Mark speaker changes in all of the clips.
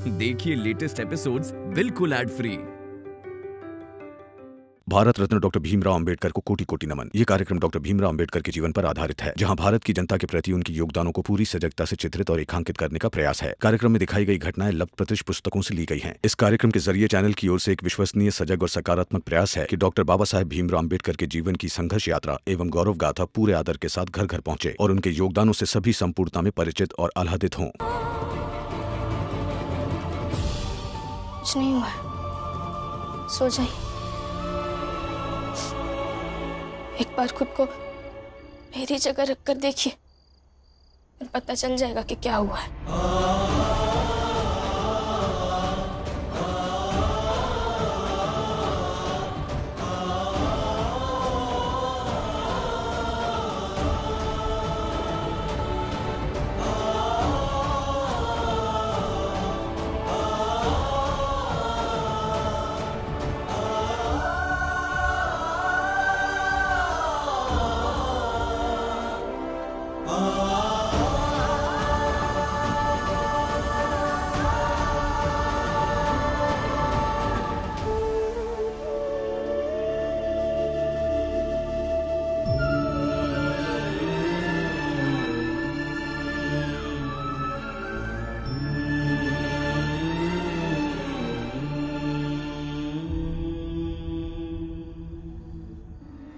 Speaker 1: देखिए latest episodes बिल्कुल ad free.
Speaker 2: Bharat Ratna doctor Bhimrao Ambedkar को कोटि कोटि नमन। ये कार्यक्रम डॉक्टर भीमराव अंबेडकर के जीवन पर आधारित है, जहां भारत की जनता के प्रति उनकी योगदानों को पूरी सजगता से चित्रित और रेखांकित करने का प्रयास है। कार्यक्रम में दिखाई गई घटनाएं लब्ध प्रतिष्ठ पुस्तकों से ली गई हैं। इस कार्यक्रम के जरिए चैनल की ओर से एक विश्वसनीय, सजग और सकारात्मक प्रयास है कि डॉक्टर बाबा साहेब भीमराव अंबेडकर के जीवन की संघर्ष यात्रा एवं गौरव गाथा पूरे आदर के साथ घर घर पहुंचे और उनके योगदानों से सभी संपूर्णता में परिचित और आह्लादित हों।
Speaker 3: कुछ नहीं हुआ, सो जाइए। एक बार खुद को मेरी जगह रखकर देखिए, फिर पता चल जाएगा कि क्या हुआ है।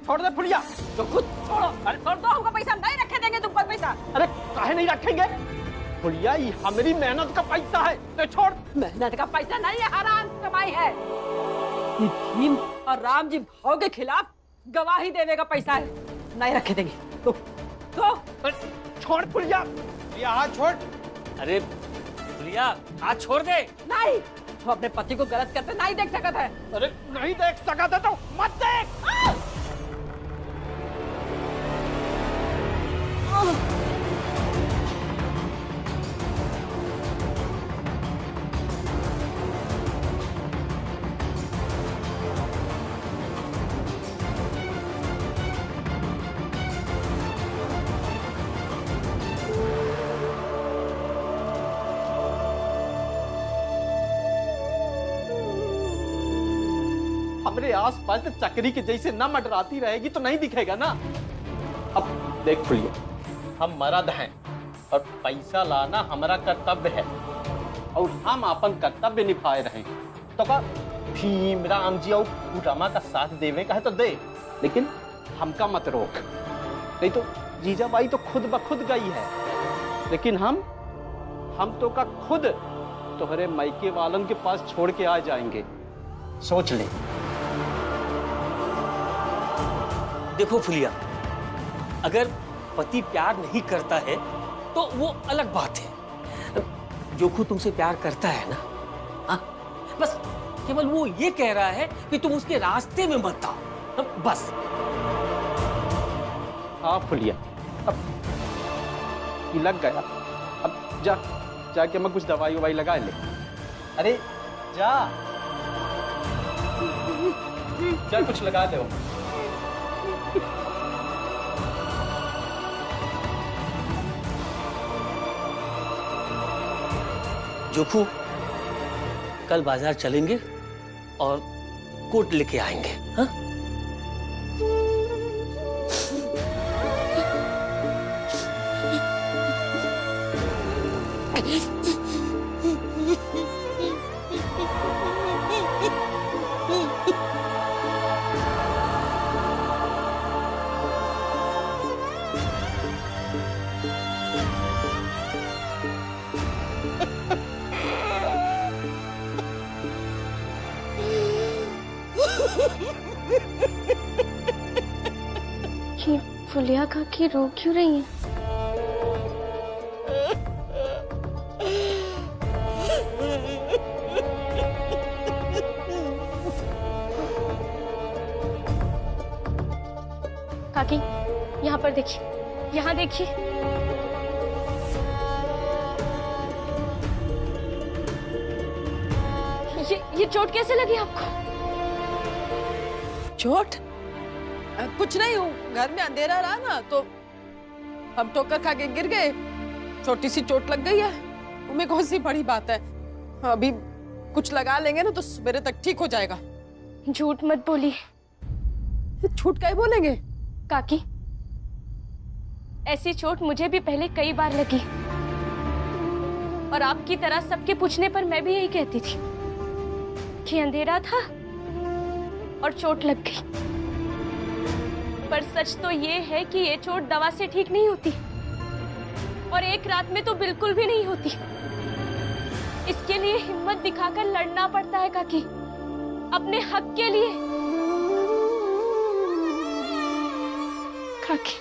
Speaker 4: छोड़ दे फुलिया, तो खुद छोड़ो।
Speaker 5: अरे छोड़ दो, हमको पैसा नहीं रखे देंगे तुम पर पैसा।
Speaker 4: अरे काहे नहीं रखेंगे फुलिया, ये हमारी मेहनत का पैसा है, तो छोड़।
Speaker 5: मेहनत का पैसा नहीं है, हराम कमाई है। ये भीम और राम जी भाव के खिलाफ गवाही देने का पैसा है, नहीं रखे देंगे। तो
Speaker 4: छोड़ फुलिया,
Speaker 6: ये हाथ छोड़।
Speaker 4: अरे फुलिया हाथ छोड़ दे।
Speaker 5: नहीं, वो अपने पति को गलत करते नहीं देख सकता है।
Speaker 4: अरे नहीं देख सकता तो मत देख। हमारे आसपास तो चक्री के जैसे न मंडराती रहेगी तो नहीं दिखेगा ना। अब देख फुलिया, हम मर्द हैं और पैसा लाना हमारा कर्तव्य है और हम अपन कर्तव्य निभाए रहे। तो का भीम राम जी और रमा का साथ देवे का है तो दे, लेकिन हमका मत रोक, नहीं तो जीजाबाई तो खुद ब खुद गई है। लेकिन हम तो का खुद तोहरे मायके वालन के पास छोड़ के आ जाएंगे, सोच ले।
Speaker 7: देखो फुलिया, अगर पति प्यार नहीं करता है तो वो अलग बात है। जोखू तुमसे प्यार करता है ना, हाँ? बस केवल वो ये कह रहा है कि तुम उसके रास्ते में मत आओ, बस।
Speaker 4: हाँ फुलिया, अब लग गया, अब जाके मैं कुछ दवाई ववाई लगा ले। अरे जा कुछ लगा ले।
Speaker 7: जोखू, कल बाजार चलेंगे और कोट लेके आएंगे, हाँ?
Speaker 3: ये फुलिया काकी रो क्यों रही है? काकी, यहाँ पर देखिए, यहाँ देखिए। ये चोट कैसे लगी आपको?
Speaker 5: चोट? कुछ नहीं, हूँ घर में अंधेरा रहा ना तो हम ठोकर खा के गिर गए, छोटी सी चोट लग गई है, उनमें कौन सी बड़ी बात है। अभी कुछ लगा लेंगे ना तो सवेरे तक ठीक हो जाएगा।
Speaker 3: झूठ मत बोलिए
Speaker 5: झूठ काहे बोलेंगे?
Speaker 3: काकी, ऐसी चोट मुझे भी पहले कई बार लगी और आपकी तरह सबके पूछने पर मैं भी यही कहती थी कि अंधेरा था और चोट लग गई। पर सच तो ये है कि ये चोट दवा से ठीक नहीं होती और एक रात में तो बिल्कुल भी नहीं होती। इसके लिए हिम्मत दिखाकर लड़ना पड़ता है काकी, अपने हक के लिए। काकी,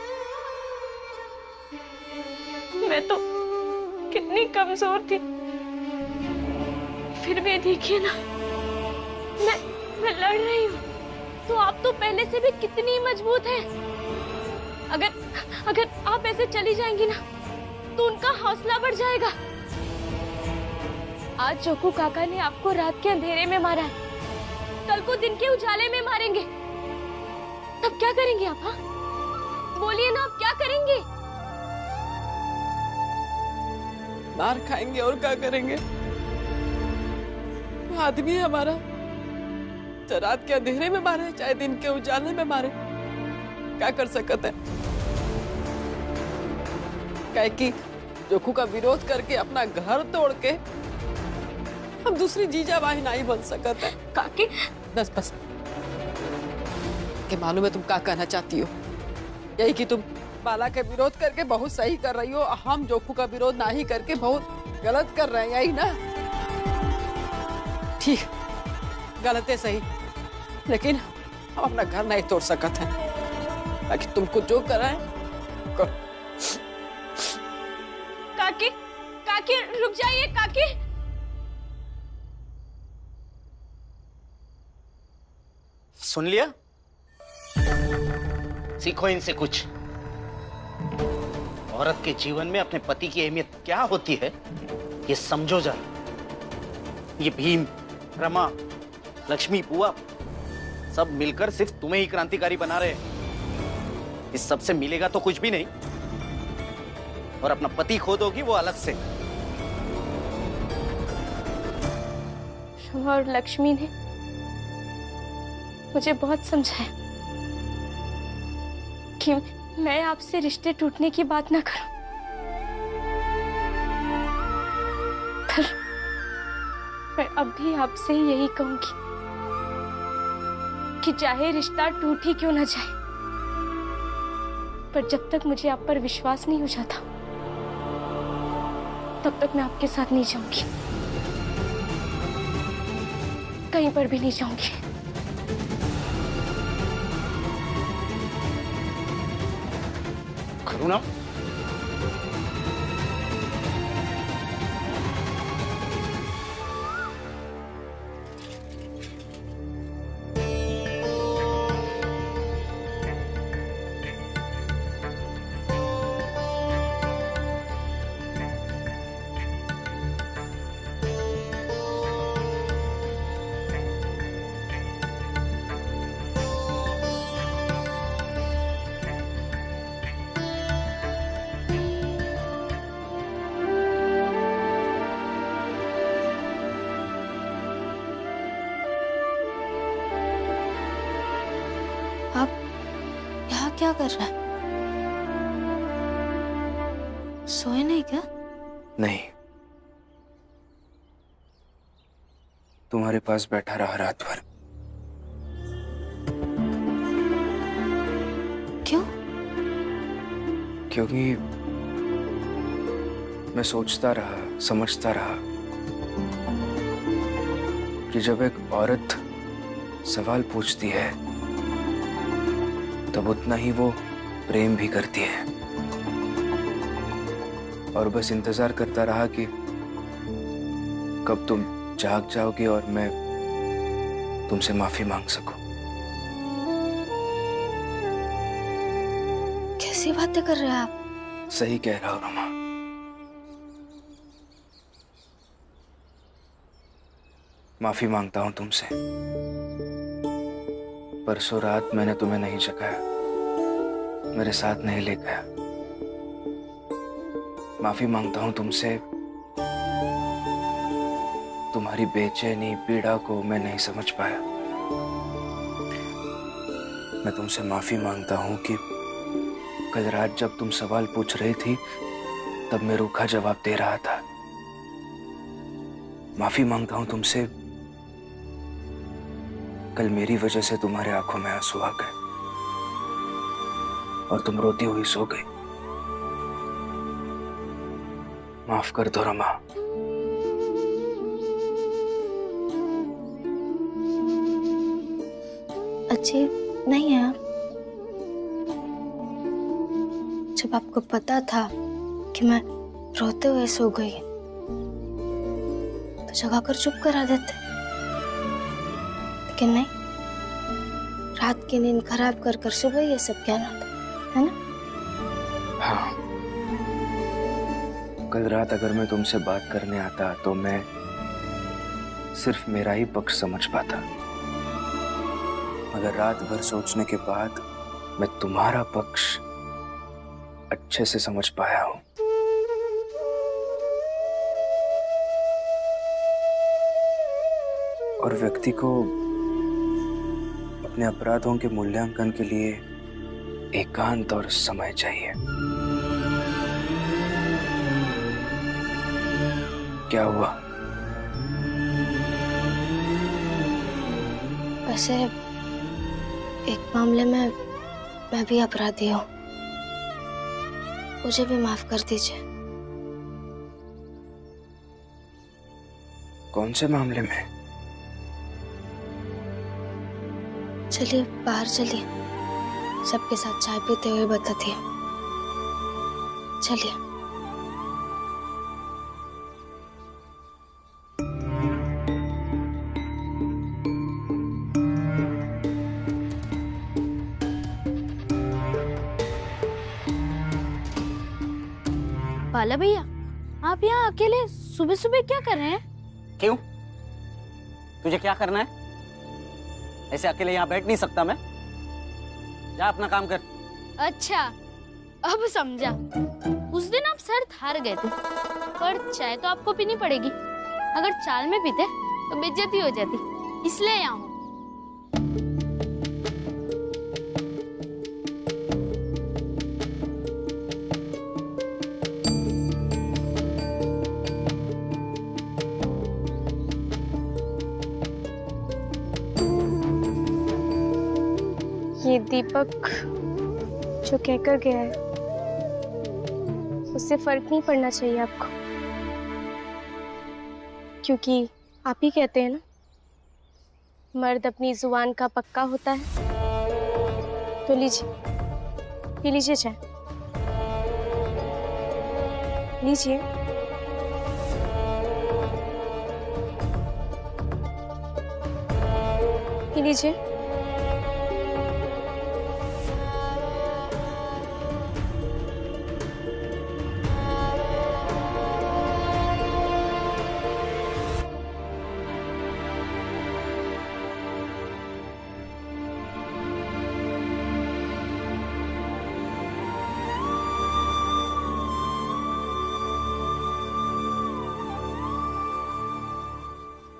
Speaker 3: मैं तो कितनी कमजोर थी, फिर भी देखिए ना, मैं लड़ रही हूँ। तो आप तो पहले से भी कितनी मजबूत हैं। अगर आप ऐसे चली जाएंगी ना तो उनका हौसला बढ़ जाएगा। आज जोकू काका ने आपको रात के अंधेरे में मारा है, कल को दिन के उजाले में मारेंगे, तब क्या करेंगे आप? हाँ, बोलिए ना, आप क्या करेंगे?
Speaker 5: मार खाएंगे और क्या करेंगे? आदमी है हमारा, चाहे रात के अंधेरे में मारे चाहे दिन के उजाले में मारे, क्या कर सकते हैं? क्या कि जोखू का विरोध करके अपना घर तोड़ के हम दूसरी जीजाबाई नहीं बन सकते।
Speaker 3: काकी,
Speaker 5: बस कि मालूम है तुम क्या कहना चाहती हो। यही कि तुम बाला के विरोध करके बहुत सही कर रही हो, हम जोखू का विरोध नहीं करके बहुत गलत कर रहे हैं, यही ना? ठीक, गलत है सही, लेकिन हम अपना घर नहीं तोड़ सकते हैं। ताकि तुमको जो कराए करो।
Speaker 3: काकी, काकी रुक जाइए काकी।
Speaker 4: सुन लिया? सीखो इनसे कुछ। औरत के जीवन में अपने पति की अहमियत क्या होती है ये समझो जरा। ये भीम, रमा, लक्ष्मी, बुआ सब मिलकर सिर्फ तुम्हें ही क्रांतिकारी बना रहे हैं। इस सब से मिलेगा तो कुछ भी नहीं, और अपना पति खो दोगी वो अलग से।
Speaker 3: और लक्ष्मी ने मुझे बहुत समझाया कि मैं आपसे रिश्ते टूटने की बात ना करूं, पर मैं अब भी आपसे यही कहूंगी कि चाहे रिश्ता टूट ही क्यों ना जाए, पर जब तक मुझे आप पर विश्वास नहीं हो जाता तब तक मैं आपके साथ नहीं जाऊंगी, कहीं पर भी नहीं जाऊंगी।
Speaker 4: करूँ ना?
Speaker 3: क्या कर रहा है? सोए नहीं क्या?
Speaker 6: नहीं, तुम्हारे पास बैठा रहा रात भर।
Speaker 3: क्यों?
Speaker 6: क्योंकि मैं सोचता रहा, समझता रहा कि जब एक औरत सवाल पूछती है तब उतना ही वो प्रेम भी करती है, और बस इंतजार करता रहा कि कब तुम जाग जाओगी और मैं तुमसे माफी मांग सकूं।
Speaker 3: कैसी बातें कर रहे हैं आप?
Speaker 6: सही कह रहा हूं रमा। माफी मांगता हूं तुमसे। परसों रात मैंने तुम्हें नहीं जगाया, मेरे साथ नहीं ले गया। माफी मांगता हूं तुमसे तुम्हारी बेचैनी पीड़ा को मैं नहीं समझ पाया। मैं तुमसे माफी मांगता हूं कि कल रात जब तुम सवाल पूछ रही थी तब मैं रूखा जवाब दे रहा था। माफी मांगता हूं तुमसे, कल मेरी वजह से तुम्हारे आंखों में आंसू आ गए और तुम रोती हुई सो गई। माफ कर दो रमा।
Speaker 8: अजीब नहीं है आप? जब आपको पता था कि मैं रोते हुए सो गई तो जगा कर चुप करा देते, लेकिन नहीं, रात की नींद खराब कर कर सुबह ये सब कहना था, है ना?
Speaker 6: हाँ, कल रात अगर मैं तुमसे बात करने आता तो मैं सिर्फ मेरा ही पक्ष समझ पाता, मगर रात भर सोचने के बाद मैं तुम्हारा पक्ष अच्छे से समझ पाया हूं। और व्यक्ति को अपने अपराधों के मूल्यांकन के लिए एकांत और समय चाहिए। क्या हुआ?
Speaker 8: वैसे एक मामले में मैं भी अपराधी हूँ, मुझे भी माफ कर दीजिए।
Speaker 6: कौन से मामले में?
Speaker 8: चलिए बाहर चलिए, सबके साथ चाय पीते हुए बताती है। चलिए।
Speaker 3: बाला भैया, आप यहाँ अकेले सुबह सुबह क्या कर रहे हैं?
Speaker 7: क्यों? तुझे क्या करना है? ऐसे अकेले यहाँ बैठ नहीं सकता मैं। जा अपना काम कर।
Speaker 3: अच्छा, अब समझा। उस दिन आप शर्त हार गए थे, पर चाय तो आपको पीनी पड़ेगी। अगर चाल में पीते तो बेइज्जती हो जाती, इसलिए यहाँ हूँ।
Speaker 8: ये दीपक जो कहकर गया है उससे फर्क नहीं पड़ना चाहिए आपको, क्योंकि आप ही कहते हैं ना, मर्द अपनी जुबान का पक्का होता है। तो लीजिए, पी लीजिए चाय, लीजिए। पी लीजिए।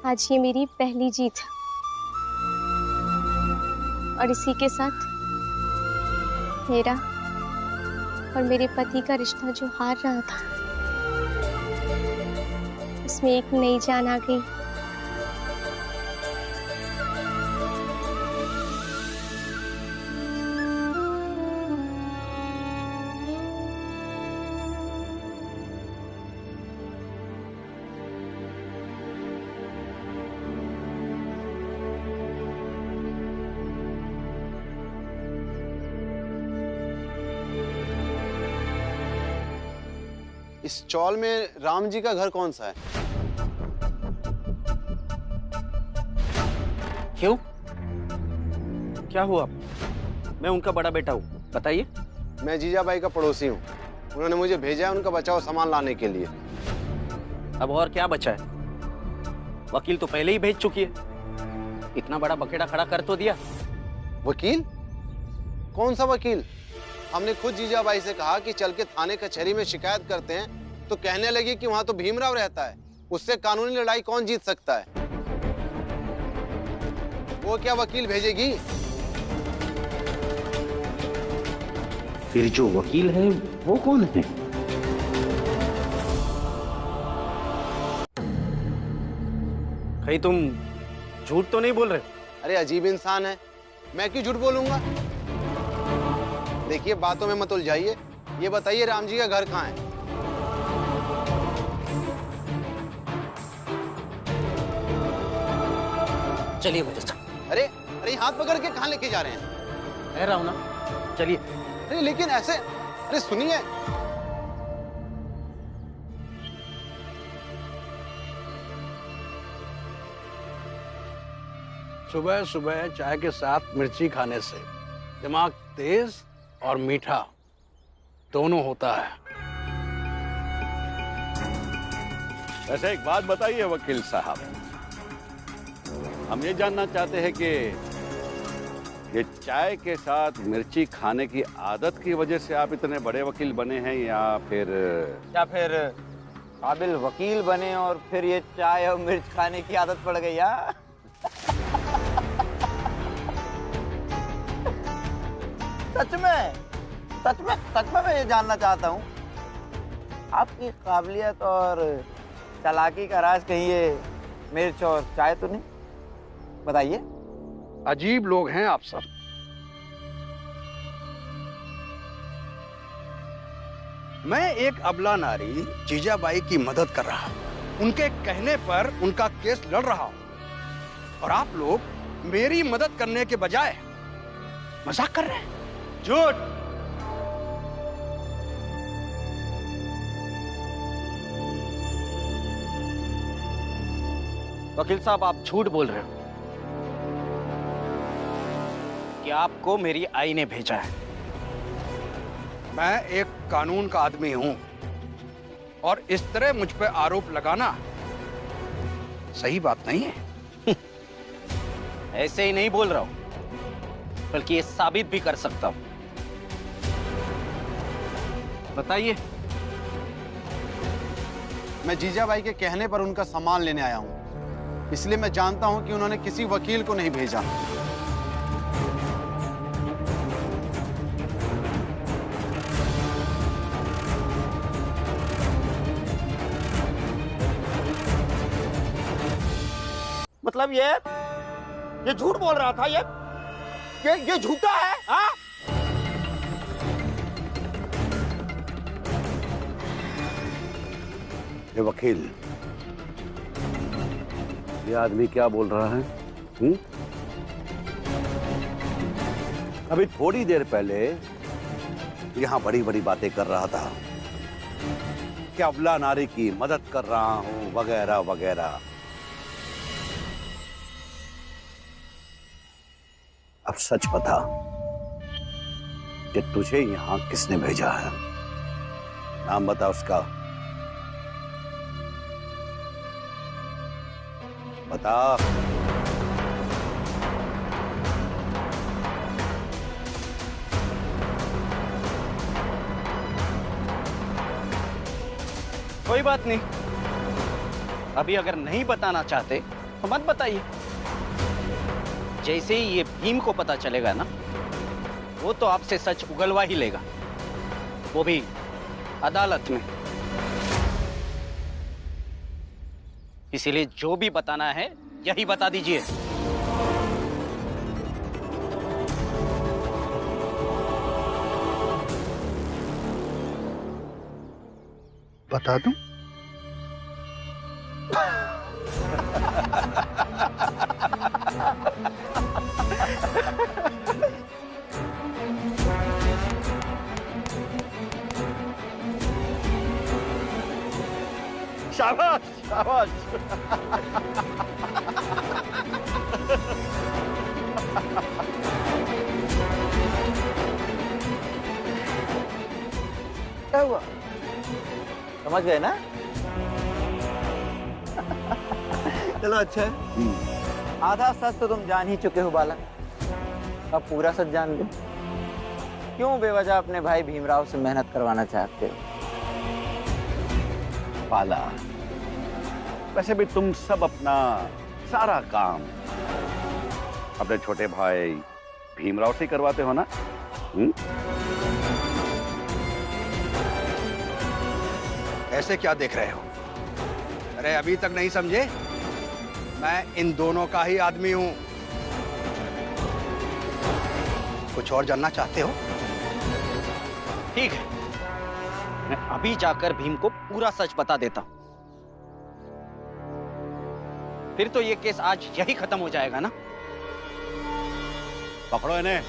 Speaker 8: आज ये मेरी पहली जीत है और इसी के साथ मेरा और मेरे पति का रिश्ता जो हार रहा था उसमें एक नई जान आ गई।
Speaker 9: इस चौल में राम जी का घर कौन सा है?
Speaker 7: क्यों? क्या हुआ? मैं उनका बड़ा बेटा हूँ, बताइए।
Speaker 9: मैं जीजाबाई का पड़ोसी हूँ, उन्होंने मुझे भेजा है उनका बचाव सामान लाने के लिए।
Speaker 7: अब और क्या बचा है? वकील तो पहले ही भेज चुकी है, इतना बड़ा बखेड़ा खड़ा कर तो दिया।
Speaker 9: वकील? कौन सा वकील? हमने खुद जीजाबाई से कहा कि चल के थाने कचहरी में शिकायत करते हैं, तो कहने लगी कि वहां तो भीमराव रहता है, उससे कानूनी लड़ाई कौन जीत सकता है? वो क्या वकील भेजेगी?
Speaker 10: फिर जो वकील है वो कौन है?
Speaker 4: कहीं तुम झूठ तो नहीं बोल रहे?
Speaker 9: अरे अजीब इंसान है, मैं क्यों झूठ बोलूंगा? देखिए बातों में मत उलझाइए। ये बताइए राम जी का घर कहाँ है?
Speaker 7: चलिए मेरे साथ।
Speaker 9: अरे अरे हाथ पकड़ के कहाँ लेके जा रहे हैं?
Speaker 4: कह रहा हूं ना, चलिए।
Speaker 9: अरे लेकिन ऐसे, अरे सुनिए।
Speaker 11: सुबह सुबह चाय के साथ मिर्ची खाने से दिमाग तेज और मीठा दोनों होता है।
Speaker 10: वैसे एक बात बताइए वकील साहब, हम ये जानना चाहते हैं कि ये चाय के साथ मिर्ची खाने की आदत की वजह से आप इतने बड़े वकील बने हैं या फिर
Speaker 12: काबिल वकील बने और फिर ये चाय और मिर्च खाने की आदत पड़ गई? यार सच में मैं ये जानना चाहता हूँ, आपकी काबिलियत और चालाकी का राज कहीं ये मिर्च और चाय तो नहीं? बताइए।
Speaker 11: अजीब लोग हैं आप सब। मैं एक अबला नारी जीजाबाई की मदद कर रहा हूं, उनके कहने पर उनका केस लड़ रहा हूं, और आप लोग मेरी मदद करने के बजाय मजाक कर रहे हैं।
Speaker 4: झूठ। वकील साहब, आप झूठ बोल रहे हो कि आपको मेरी आई ने भेजा है।
Speaker 11: मैं एक कानून का आदमी हूं और इस तरह मुझ पर आरोप लगाना सही बात नहीं है।
Speaker 4: ऐसे ही नहीं बोल रहा हूं, बल्कि ये साबित भी कर सकता हूं। बताइए।
Speaker 9: मैं जीजाबाई के कहने पर उनका सामान लेने आया हूँ, इसलिए मैं जानता हूँ कि उन्होंने किसी वकील को नहीं भेजा।
Speaker 12: मतलब ये झूठ बोल रहा था? ये झूठा है? हाँ?
Speaker 10: ये वकील, ये आदमी क्या बोल रहा है? अभी थोड़ी देर पहले यहां बड़ी बड़ी बातें कर रहा था कि अबला नारी की मदद कर रहा हूं वगैरह वगैरह। अब सच बता कि तुझे यहां किसने भेजा है? नाम बता उसका, बता।
Speaker 4: कोई बात नहीं, अभी अगर नहीं बताना चाहते तो मत बताइए। जैसे ही ये भीम को पता चलेगा ना, वो तो आपसे सच उगलवा ही लेगा, वो भी अदालत में। इसीलिए जो भी बताना है यही बता दीजिए।
Speaker 11: बता दूं?
Speaker 10: शाबाश शाबाश।
Speaker 12: क्या हुआ? समझ गए ना? चलो अच्छा है, आधा सच तो तुम जान ही चुके हो बालक, अब पूरा सच जान लो। क्यों बेवजह अपने भाई भीमराव से मेहनत करवाना चाहते हो?
Speaker 10: बाला, वैसे भी तुम सब अपना सारा काम अपने छोटे भाई भीमराव से करवाते हो ना?
Speaker 11: ऐसे क्या देख रहे हो? अरे अभी तक नहीं समझे? मैं इन दोनों का ही आदमी हूं। कुछ और जानना चाहते हो?
Speaker 12: ठीक है, मैं अभी जाकर भीम को पूरा सच बता देता हूं। फिर तो ये केस आज यही खत्म हो जाएगा ना?
Speaker 10: पकड़ो इन्हें।